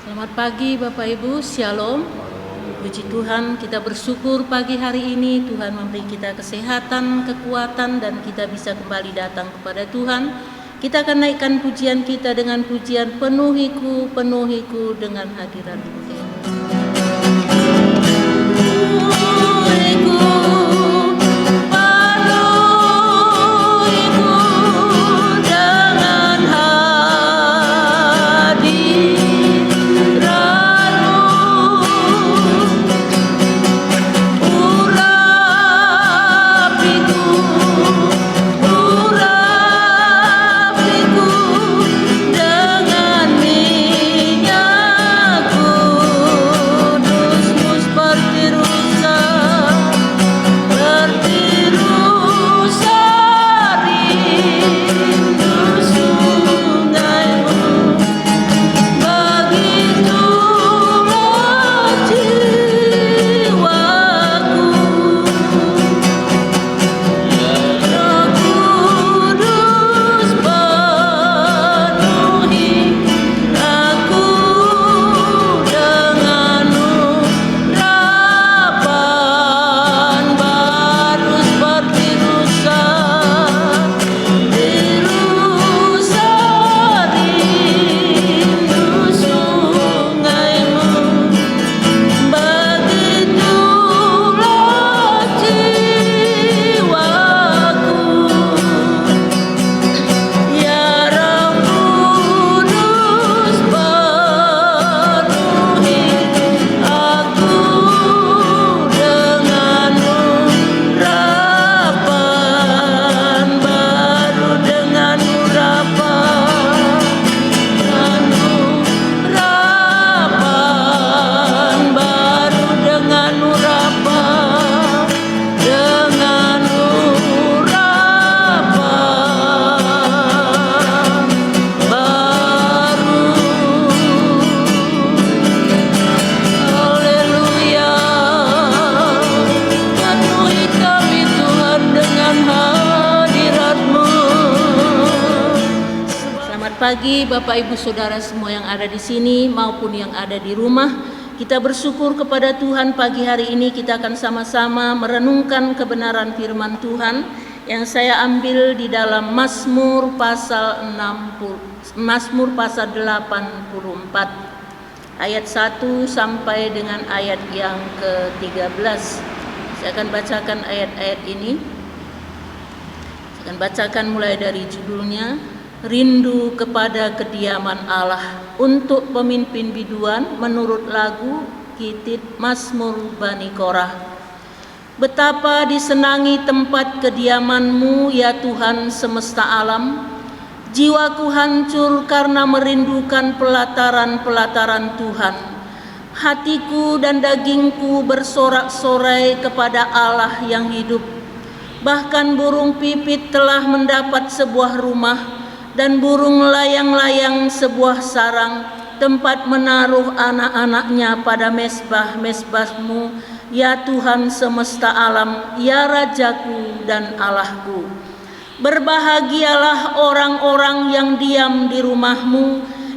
Selamat pagi Bapak Ibu, Shalom. Puji Tuhan, kita bersyukur pagi hari ini Tuhan memberi kita kesehatan, kekuatan, dan kita bisa kembali datang kepada Tuhan. Kita akan naikkan pujian kita dengan pujian penuhiku, penuhiku dengan hadirat-Mu. Pagi Bapak Ibu Saudara semua yang ada di sini maupun yang ada di rumah. Kita bersyukur kepada Tuhan pagi hari ini kita akan sama-sama merenungkan kebenaran firman Tuhan yang saya ambil di dalam Mazmur pasal 84 ayat 1 sampai dengan ayat yang ke-13. Saya akan bacakan ayat-ayat ini. Saya akan bacakan mulai dari judulnya, Rindu kepada kediaman Allah, untuk pemimpin biduan menurut lagu Kitit Mazmur Bani Korah. Betapa disenangi tempat kediaman-Mu ya Tuhan semesta alam. Jiwaku hancur karena merindukan pelataran-pelataran Tuhan. Hatiku dan dagingku bersorak-sorai kepada Allah yang hidup. Bahkan burung pipit telah mendapat sebuah rumah, dan burung layang-layang sebuah sarang, tempat menaruh anak-anaknya pada mesbah-mesbah-Mu, ya Tuhan semesta alam, ya Rajaku dan Allahku. Berbahagialah orang-orang yang diam di rumah-Mu,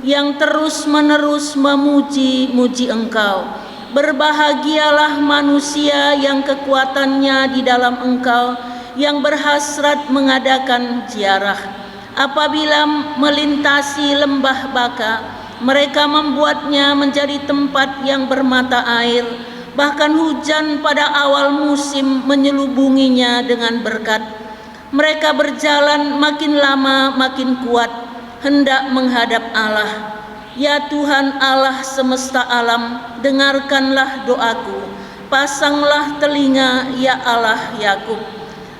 yang terus-menerus memuji-muji Engkau. Berbahagialah manusia yang kekuatannya di dalam Engkau, yang berhasrat mengadakan ziarah. Apabila melintasi lembah Baka, mereka membuatnya menjadi tempat yang bermata air. Bahkan hujan pada awal musim menyelubunginya dengan berkat. Mereka berjalan makin lama makin kuat, hendak menghadap Allah. Ya Tuhan Allah semesta alam, dengarkanlah doaku. Pasanglah telinga ya Allah Yakub.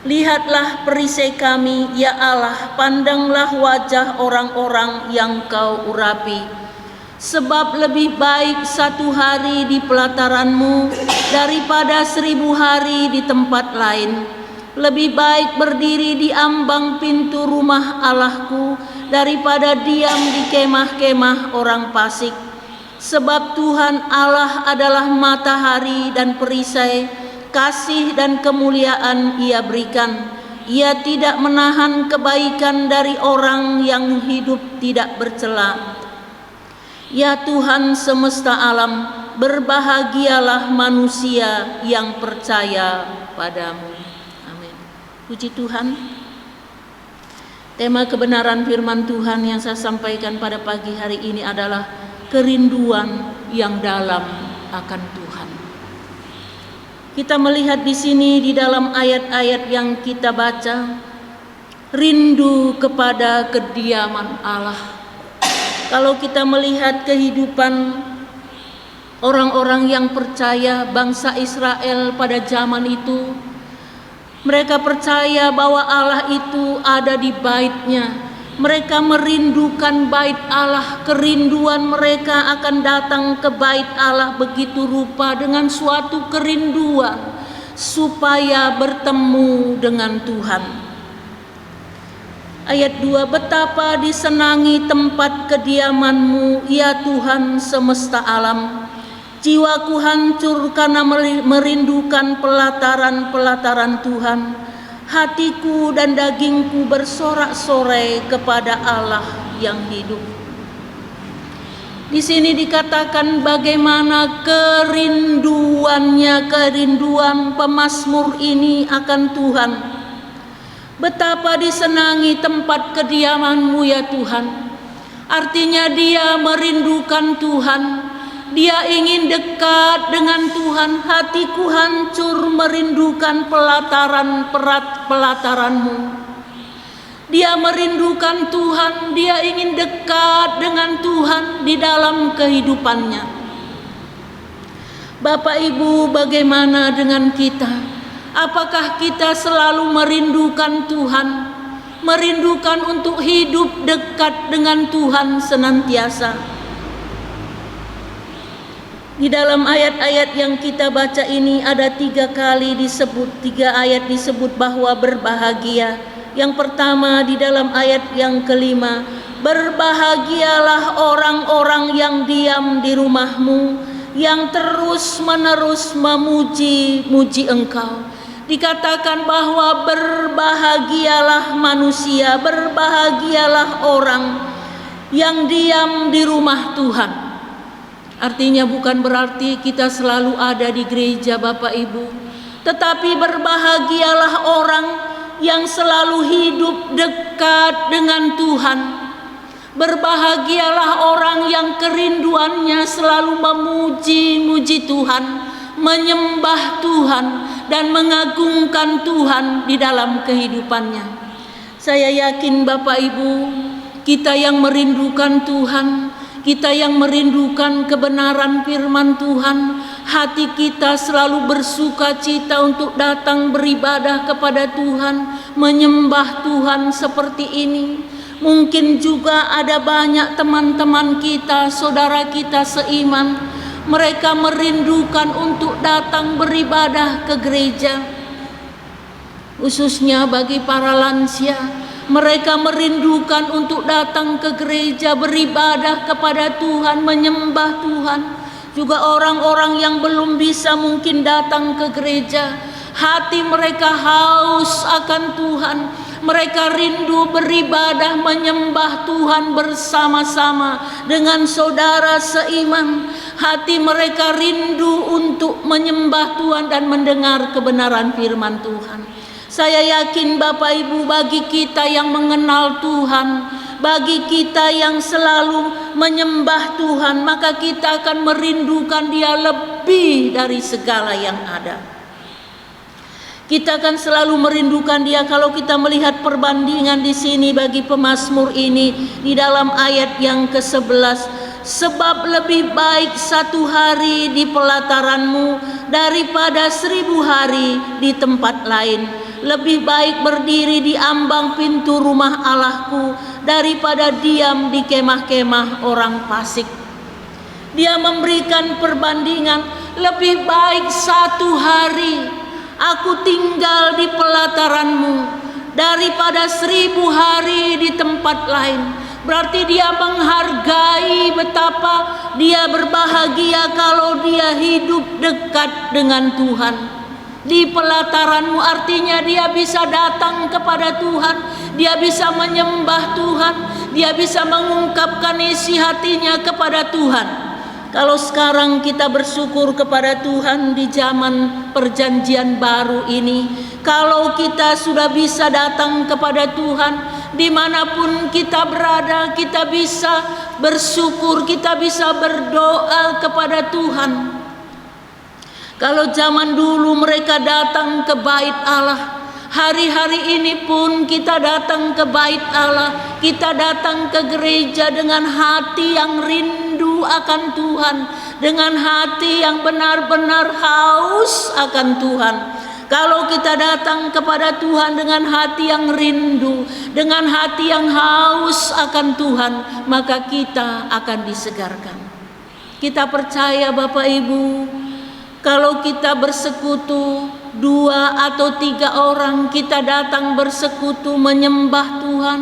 Lihatlah perisai kami, ya Allah, pandanglah wajah orang-orang yang Kau urapi. Sebab lebih baik 1 hari di pelataran-Mu daripada 1000 hari di tempat lain. Lebih baik berdiri di ambang pintu rumah Allahku daripada diam di kemah-kemah orang fasik. Sebab Tuhan Allah adalah matahari dan perisai, kasih dan kemuliaan Ia berikan. Ia tidak menahan kebaikan dari orang yang hidup tidak bercela. Ya Tuhan semesta alam, berbahagialah manusia yang percaya padamu. Amin. Puji Tuhan. Tema kebenaran firman Tuhan yang saya sampaikan pada pagi hari ini adalah kerinduan yang dalam akan Tuhan. Kita melihat di sini di dalam ayat-ayat yang kita baca, rindu kepada kediaman Allah. Kalau kita melihat kehidupan orang-orang yang percaya, bangsa Israel pada zaman itu, mereka percaya bahwa Allah itu ada di bait-Nya. Mereka merindukan bait Allah, kerinduan mereka akan datang ke bait Allah begitu rupa dengan suatu kerinduan supaya bertemu dengan Tuhan. Ayat 2, betapa disenangi tempat kediaman-Mu, ya Tuhan semesta alam. Jiwaku hancur karena merindukan pelataran-pelataran Tuhan. Hatiku dan dagingku bersorak-sorai kepada Allah yang hidup. Di sini dikatakan bagaimana kerinduan pemazmur ini akan Tuhan. Betapa disenangi tempat kediaman-Mu ya Tuhan. Artinya dia merindukan Tuhan. Dia ingin dekat dengan Tuhan. Hatiku hancur merindukan pelataran-mu. Dia merindukan Tuhan. Dia ingin dekat dengan Tuhan di dalam kehidupannya. Bapak Ibu, bagaimana dengan kita? Apakah kita selalu merindukan Tuhan? Merindukan untuk hidup dekat dengan Tuhan senantiasa? Di dalam ayat-ayat yang kita baca ini ada 3 ayat disebut bahwa berbahagia. Yang pertama di dalam ayat yang kelima, berbahagialah orang-orang yang diam di rumah-Mu, yang terus-menerus memuji-muji Engkau. Dikatakan bahwa berbahagialah manusia, berbahagialah orang yang diam di rumah Tuhan. Artinya bukan berarti kita selalu ada di gereja Bapak Ibu, tetapi berbahagialah orang yang selalu hidup dekat dengan Tuhan. Berbahagialah orang yang kerinduannya selalu memuji-muji Tuhan, menyembah Tuhan dan mengagungkan Tuhan di dalam kehidupannya. Saya yakin Bapak Ibu, kita yang merindukan Tuhan, kita yang merindukan kebenaran firman Tuhan, hati kita selalu bersuka cita untuk datang beribadah kepada Tuhan, menyembah Tuhan seperti ini. Mungkin juga ada banyak teman-teman kita, saudara kita seiman, mereka merindukan untuk datang beribadah ke gereja. Khususnya bagi para lansia, mereka merindukan untuk datang ke gereja, beribadah kepada Tuhan, menyembah Tuhan. Juga orang-orang yang belum bisa mungkin datang ke gereja, hati mereka haus akan Tuhan. Mereka rindu beribadah, menyembah Tuhan bersama-sama dengan saudara seiman. Hati mereka rindu untuk menyembah Tuhan dan mendengar kebenaran firman Tuhan. Saya yakin Bapak Ibu, bagi kita yang mengenal Tuhan, bagi kita yang selalu menyembah Tuhan, maka kita akan merindukan Dia lebih dari segala yang ada. Kita akan selalu merindukan Dia. Kalau kita melihat perbandingan di sini bagi pemazmur ini di dalam ayat yang ke-11, sebab lebih baik 1 hari di pelataran-Mu daripada 1000 hari di tempat lain. Lebih baik berdiri di ambang pintu rumah Allahku daripada diam di kemah-kemah orang fasik. Dia memberikan perbandingan, lebih baik 1 hari aku tinggal di pelataran-Mu daripada 1000 hari di tempat lain. Berarti dia menghargai betapa dia berbahagia kalau dia hidup dekat dengan Tuhan. Di pelataran-Mu artinya dia bisa datang kepada Tuhan, dia bisa menyembah Tuhan, dia bisa mengungkapkan isi hatinya kepada Tuhan. Kalau sekarang kita bersyukur kepada Tuhan di zaman perjanjian baru ini, kalau kita sudah bisa datang kepada Tuhan, dimanapun kita berada, kita bisa bersyukur, kita bisa berdoa kepada Tuhan. Kalau zaman dulu mereka datang ke bait Allah, hari-hari ini pun kita datang ke bait Allah, kita datang ke gereja dengan hati yang rindu akan Tuhan, dengan hati yang benar-benar haus akan Tuhan. Kalau kita datang kepada Tuhan dengan hati yang rindu, dengan hati yang haus akan Tuhan, maka kita akan disegarkan. Kita percaya Bapak Ibu, kalau kita bersekutu 2 atau 3 orang, kita datang bersekutu menyembah Tuhan,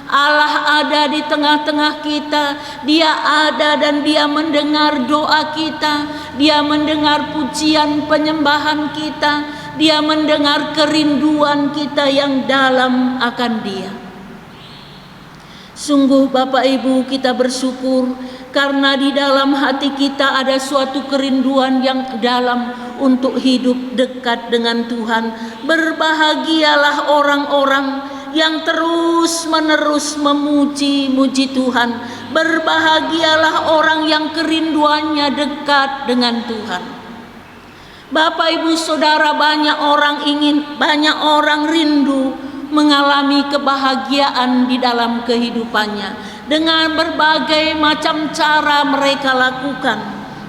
Allah ada di tengah-tengah kita. Dia ada dan dia mendengar doa kita, dia mendengar pujian penyembahan kita, dia mendengar kerinduan kita yang dalam akan dia. Sungguh Bapak Ibu, kita bersyukur karena di dalam hati kita ada suatu kerinduan yang dalam untuk hidup dekat dengan Tuhan. Berbahagialah orang-orang yang terus-menerus memuji-muji Tuhan. Berbahagialah orang yang kerinduannya dekat dengan Tuhan. Bapak Ibu Saudara, banyak orang rindu mengalami kebahagiaan di dalam kehidupannya dengan berbagai macam cara mereka lakukan,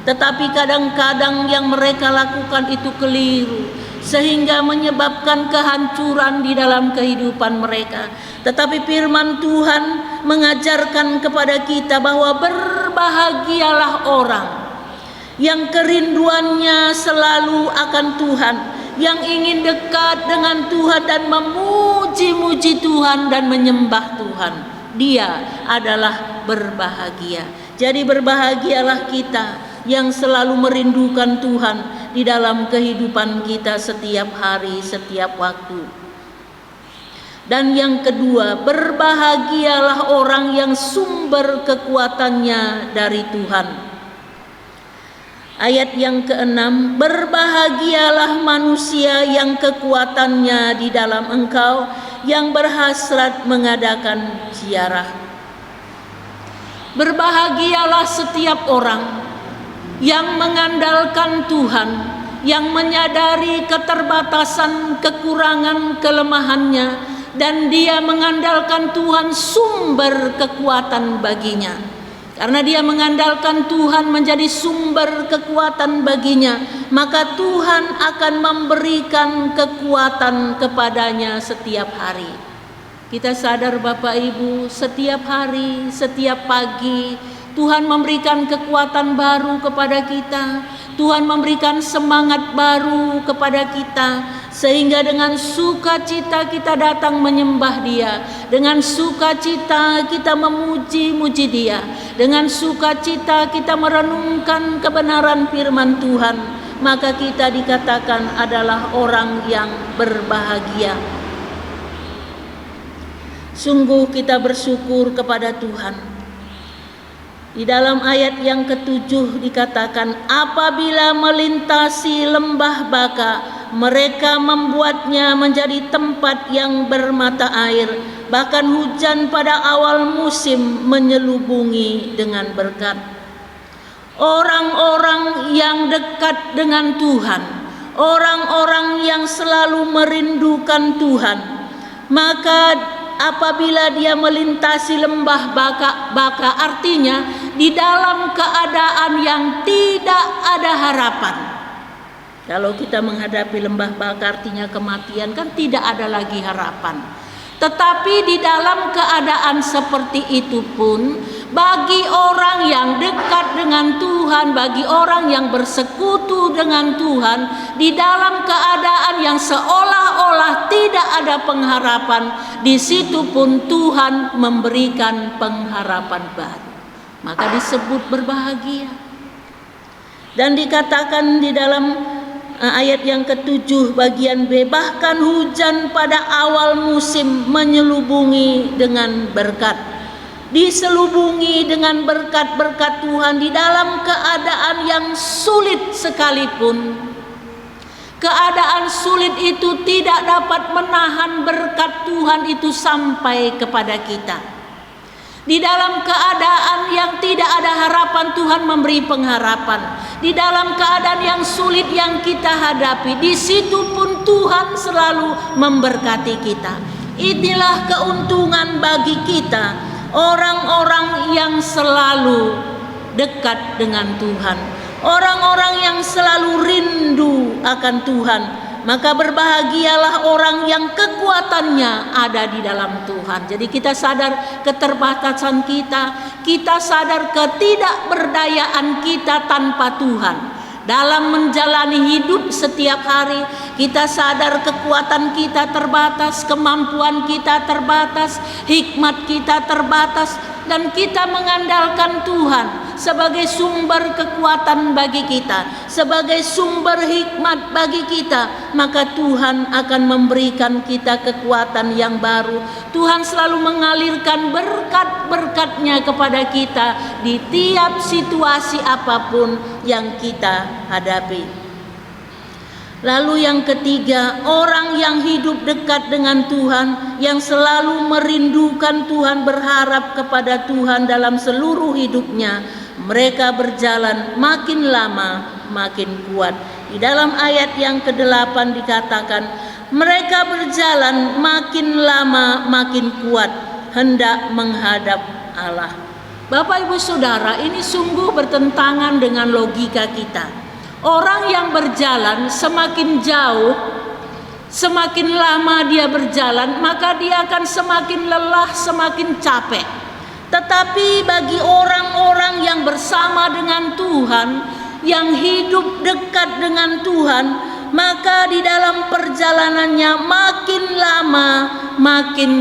tetapi kadang-kadang yang mereka lakukan itu keliru sehingga menyebabkan kehancuran di dalam kehidupan mereka. Tetapi firman Tuhan mengajarkan kepada kita bahwa berbahagialah orang yang kerinduannya selalu akan Tuhan, yang ingin dekat dengan Tuhan dan memuji-muji Tuhan dan menyembah Tuhan. Dia adalah berbahagia. Jadi berbahagialah kita yang selalu merindukan Tuhan di dalam kehidupan kita setiap hari, setiap waktu. Dan yang kedua, berbahagialah orang yang sumber kekuatannya dari Tuhan. Ayat yang ke-6, berbahagialah manusia yang kekuatannya di dalam Engkau, yang berhasrat mengadakan ziarah. Berbahagialah setiap orang yang mengandalkan Tuhan, yang menyadari keterbatasan, kekurangan, kelemahannya, dan dia mengandalkan Tuhan sumber kekuatan baginya. Karena dia mengandalkan Tuhan menjadi sumber kekuatan baginya, maka Tuhan akan memberikan kekuatan kepadanya setiap hari. Kita sadar Bapak Ibu, setiap hari, setiap pagi Tuhan memberikan kekuatan baru kepada kita. Tuhan memberikan semangat baru kepada kita, sehingga dengan sukacita kita datang menyembah Dia, dengan sukacita kita memuji-muji Dia, dengan sukacita kita merenungkan kebenaran firman Tuhan, maka kita dikatakan adalah orang yang berbahagia. Sungguh kita bersyukur kepada Tuhan. Di dalam ayat yang ke-7 dikatakan, apabila melintasi lembah Baka, mereka membuatnya menjadi tempat yang bermata air, bahkan hujan pada awal musim menyelubungi dengan berkat. Orang-orang yang dekat dengan Tuhan, orang-orang yang selalu merindukan Tuhan, maka apabila dia melintasi lembah Baka artinya di dalam keadaan yang tidak ada harapan. Kalau kita menghadapi lembah Baka artinya kematian, kan tidak ada lagi harapan. Tetapi di dalam keadaan seperti itu pun, bagi orang yang dekat dengan Tuhan, bagi orang yang bersekutu dengan Tuhan, di dalam keadaan yang seolah-olah tidak ada pengharapan, di situ pun Tuhan memberikan pengharapan baru. Maka disebut berbahagia. Dan dikatakan di dalam ayat yang ke-7 bagian B, bahkan hujan pada awal musim menyelubungi dengan berkat. Diselubungi dengan berkat-berkat Tuhan di dalam keadaan yang sulit sekalipun. Keadaan sulit itu tidak dapat menahan berkat Tuhan itu sampai kepada kita. Di dalam keadaan yang tidak ada harapan, Tuhan memberi pengharapan. Di dalam keadaan yang sulit yang kita hadapi, di situ pun Tuhan selalu memberkati kita. Inilah keuntungan bagi kita, orang-orang yang selalu dekat dengan Tuhan, orang-orang yang selalu rindu akan Tuhan. Maka berbahagialah orang yang kekuatannya ada di dalam Tuhan. Jadi kita sadar keterbatasan kita, kita sadar ketidakberdayaan kita tanpa Tuhan. Dalam menjalani hidup setiap hari, kita sadar kekuatan kita terbatas, kemampuan kita terbatas, hikmat kita terbatas, dan kita mengandalkan Tuhan sebagai sumber kekuatan bagi kita, sebagai sumber hikmat bagi kita. Maka Tuhan akan memberikan kita kekuatan yang baru. Tuhan selalu mengalirkan berkat-berkatnya kepada kita di tiap situasi apapun yang kita hadapi. Lalu yang ketiga, orang yang hidup dekat dengan Tuhan, yang selalu merindukan Tuhan, berharap kepada Tuhan dalam seluruh hidupnya, mereka berjalan makin lama makin kuat. Di dalam ayat yang ke-8 dikatakan, mereka berjalan makin lama makin kuat, hendak menghadap Allah. Bapak Ibu Saudara, ini sungguh bertentangan dengan logika kita. Orang yang berjalan semakin jauh, semakin lama dia berjalan, maka dia akan semakin lelah, semakin capek. Tetapi bagi orang-orang yang bersama dengan Tuhan, yang hidup dekat dengan Tuhan, maka di dalam perjalanannya makin lama makin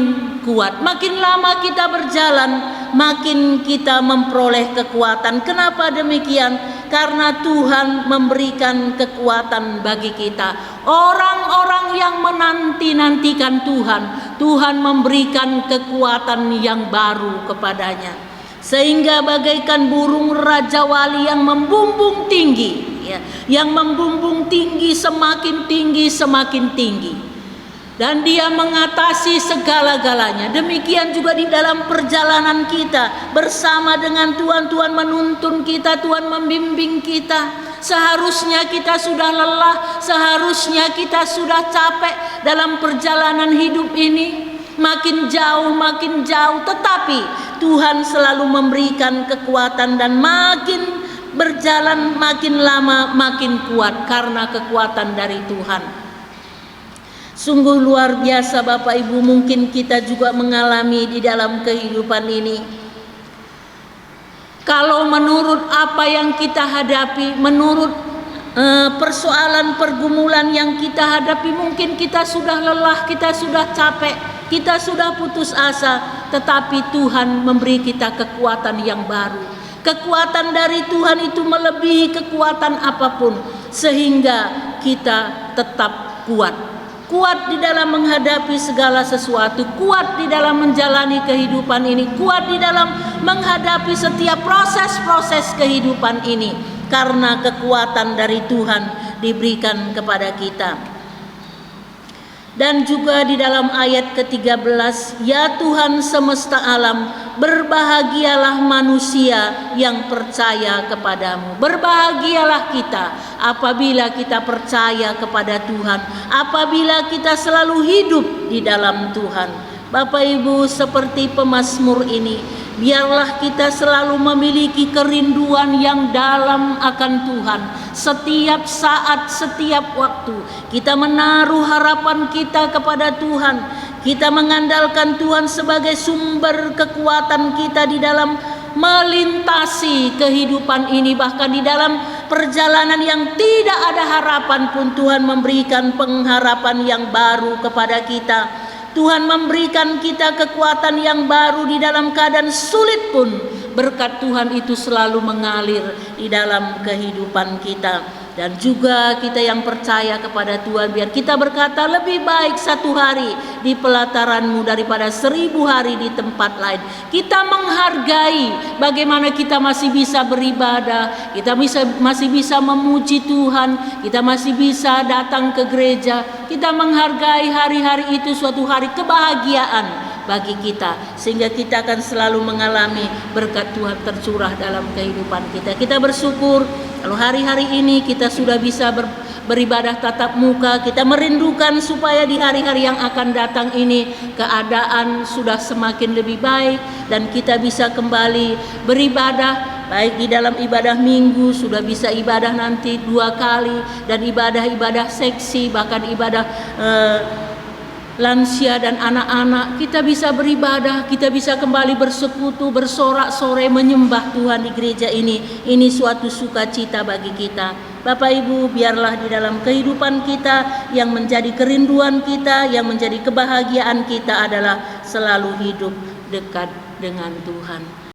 kuat. Makin lama kita berjalan, makin kita memperoleh kekuatan. Kenapa demikian? Karena Tuhan memberikan kekuatan bagi kita. Orang-orang yang menanti-nantikan Tuhan, Tuhan memberikan kekuatan yang baru kepadanya. Sehingga bagaikan burung raja wali yang membumbung tinggi, yang membumbung tinggi, semakin tinggi, semakin tinggi. Dan dia mengatasi segala-galanya. Demikian juga di dalam perjalanan kita bersama dengan Tuhan. Tuhan menuntun kita, Tuhan membimbing kita. Seharusnya kita sudah lelah, seharusnya kita sudah capek dalam perjalanan hidup ini. Makin jauh, tetapi Tuhan selalu memberikan kekuatan dan makin berjalan makin lama makin kuat karena kekuatan dari Tuhan. Sungguh luar biasa Bapak Ibu, mungkin kita juga mengalami di dalam kehidupan ini. Kalau menurut apa yang kita hadapi, menurut persoalan pergumulan yang kita hadapi, mungkin kita sudah lelah, kita sudah capek, kita sudah putus asa. Tetapi Tuhan memberi kita kekuatan yang baru. Kekuatan dari Tuhan itu melebihi kekuatan apapun, sehingga kita tetap kuat. Kuat di dalam menghadapi segala sesuatu, kuat di dalam menjalani kehidupan ini, kuat di dalam menghadapi setiap proses-proses kehidupan ini, karena kekuatan dari Tuhan diberikan kepada kita. Dan juga di dalam ayat ke-13, ya Tuhan semesta alam, berbahagialah manusia yang percaya kepadamu. Berbahagialah kita apabila kita percaya kepada Tuhan, apabila kita selalu hidup di dalam Tuhan. Bapak Ibu, seperti pemazmur ini, biarlah kita selalu memiliki kerinduan yang dalam akan Tuhan. Setiap saat, setiap waktu kita menaruh harapan kita kepada Tuhan. Kita mengandalkan Tuhan sebagai sumber kekuatan kita di dalam melintasi kehidupan ini. Bahkan di dalam perjalanan yang tidak ada harapan pun, Tuhan memberikan pengharapan yang baru kepada kita. Tuhan memberikan kita kekuatan yang baru di dalam keadaan sulit pun. Berkat Tuhan itu selalu mengalir di dalam kehidupan kita. Dan juga kita yang percaya kepada Tuhan, biar kita berkata lebih baik 1 hari di pelataran-Mu daripada 1000 hari di tempat lain. Kita menghargai bagaimana kita masih bisa beribadah, kita masih bisa memuji Tuhan, kita masih bisa datang ke gereja. Kita menghargai hari-hari itu suatu hari kebahagiaan bagi kita, sehingga kita akan selalu mengalami berkat Tuhan tercurah dalam kehidupan kita. Kita bersyukur kalau hari-hari ini kita sudah bisa beribadah tatap muka. Kita merindukan supaya di hari-hari yang akan datang ini keadaan sudah semakin lebih baik dan kita bisa kembali beribadah, baik di dalam ibadah minggu sudah bisa ibadah nanti 2 kali, dan ibadah-ibadah seksi, bahkan ibadah lansia dan anak-anak, kita bisa beribadah, kita bisa kembali bersekutu, bersorak-sorai menyembah Tuhan di gereja ini. Ini suatu sukacita bagi kita. Bapak Ibu, biarlah di dalam kehidupan kita yang menjadi kerinduan kita, yang menjadi kebahagiaan kita adalah selalu hidup dekat dengan Tuhan.